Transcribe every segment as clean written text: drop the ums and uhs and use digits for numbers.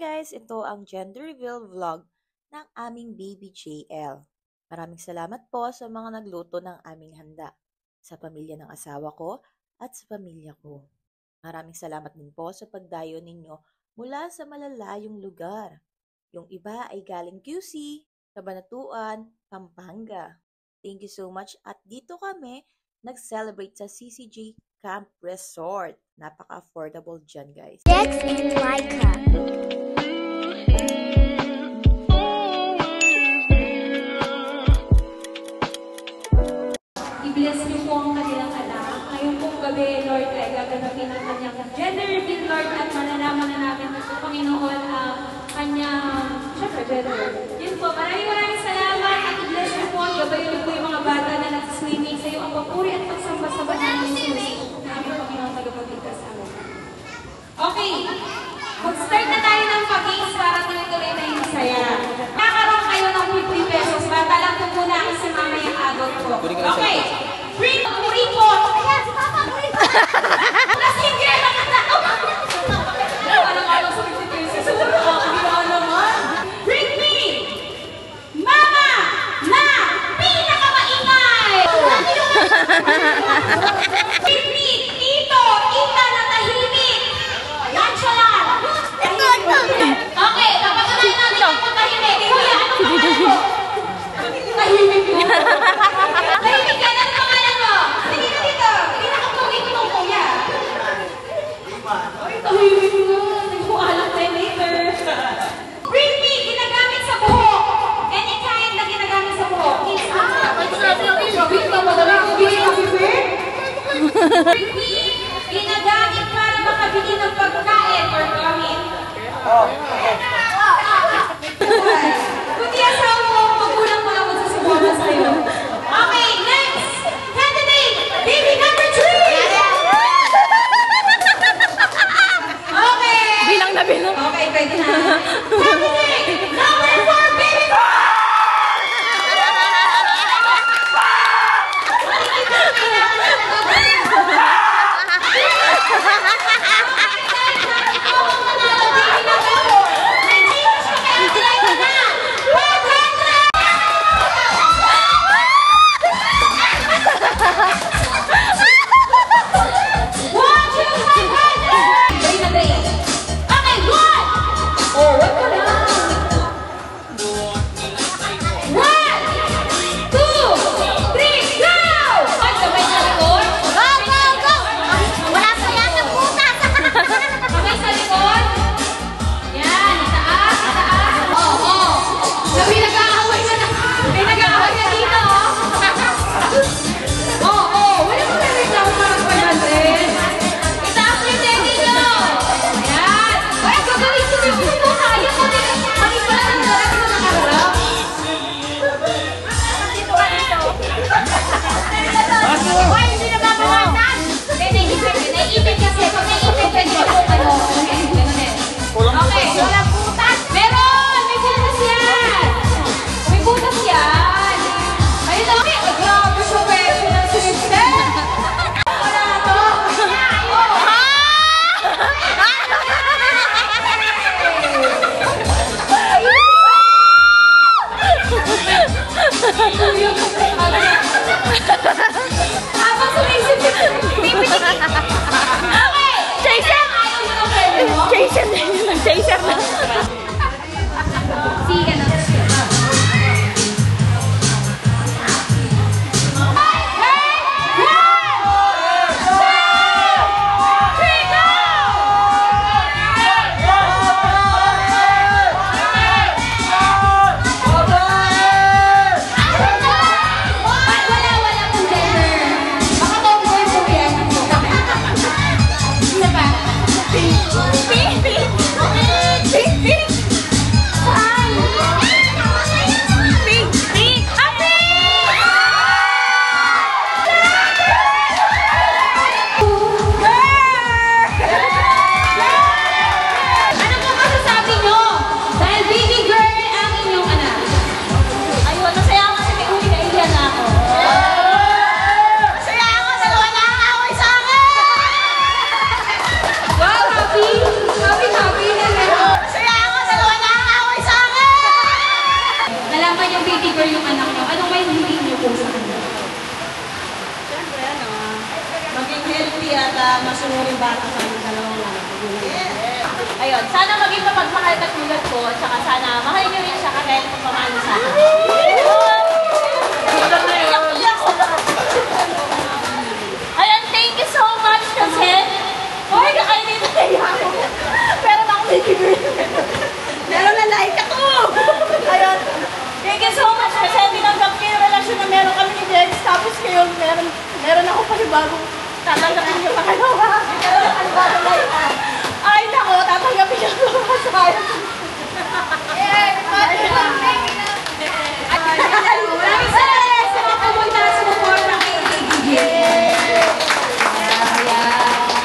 guys! Ito ang gender reveal vlog ng aming baby JL. Maraming salamat po sa mga nagluto ng aming handa, sa pamilya ng asawa ko at sa pamilya ko. Maraming salamat din po sa pagdayo ninyo mula sa malalayong lugar. Yung iba ay galing QC, Cabanatuan, Pampanga. Thank you so much at dito kami nag-celebrate sa CCJ Camp Resort. Napaka-affordable dyan, guys. Dex and Laika. I-bless niyo po ang kanilang anak. Ngayon pong gabi, Lord, ay gaganapin ang kanyang gender reveal, Lord, at malalaman na namin sa Panginoon ang kanyang, syempre, gender. Yun po, maraming salamat at i-bless niyo po ang gabayin niyo po yung mga bata na nagsiswimming sa iyo ang papuri at pagsamba-samba ng Jesus na aming Panginoon tagapagligtas sa amin. Okay, mag-start na tayo ng pag-games para tuloy-tuloy na yung saya. Kakaroon kayo ng 50 pesos. Bata lang po muna ako si mama yung adult ko. Okay, bring po. Ayan, si Papa, bring po. Lasing girl, nakatao. Alam sa 50 pesos. Ano naman? Bring me, mama, na pinakamaingay. Bring me, tito, tita na tahimik. Yan siya lang. Okay, kapag natin natin yung tahimik. Kuya, ano pangalan mo? Tahimik mo. Tahimik yan, ano pangalan mo? Sige na dito. Hindi na kapagin mo, kuya. Ay, tahimik mo. Hindi ko alam tayo later. Bring me, ginagamit sa buhok. Anytime na ginagamit sa buhok. Bring ka mo, dali ko bigay ang bibir. Bring me, ginagamit para makabili ng pagkain or gamit. Kundi asawa mo, magulang mo lang magsasabona sa'yo. Okay, next candidate, baby number 3! Okay! Bilang na bilang. Okay, pwede na. Candidate number 4, baby boy! at masunuring bata sa aming dalawang anak. Ayun, sana maging mapagmahal katulad ko, at saka sana mahal niyo rin siya kahit pamano sa akin. Ayun, thank you so much kasi, boy, kakainin na kaya ako. Pero ako baby girl. Meron na like ako! Ayun, thank you so much kasi tinanggap niyo yung relasyon na meron kami ni Dex. Tapos ngayon, meron ako panibagong tatanggapin niyo pangalawa. Ay, nako, tatanggapin niyo ako masayang. Maraming salamat sa mga pumunta na sumuporta kay ABJ.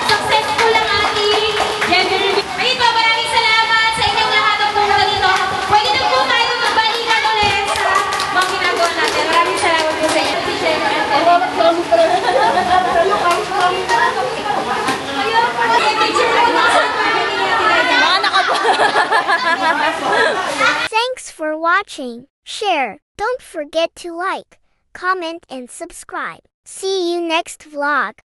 Successful ang ating gender reveal. Ayun po, maraming salamat sa inyong lahat ng pumunta dito. Pwede na po tayo magbalikan ulit sa mga ginagawa natin. Maraming salamat po sa inyo. Thanks for watching. Share. Don't forget to like, comment and subscribe. See you next vlog.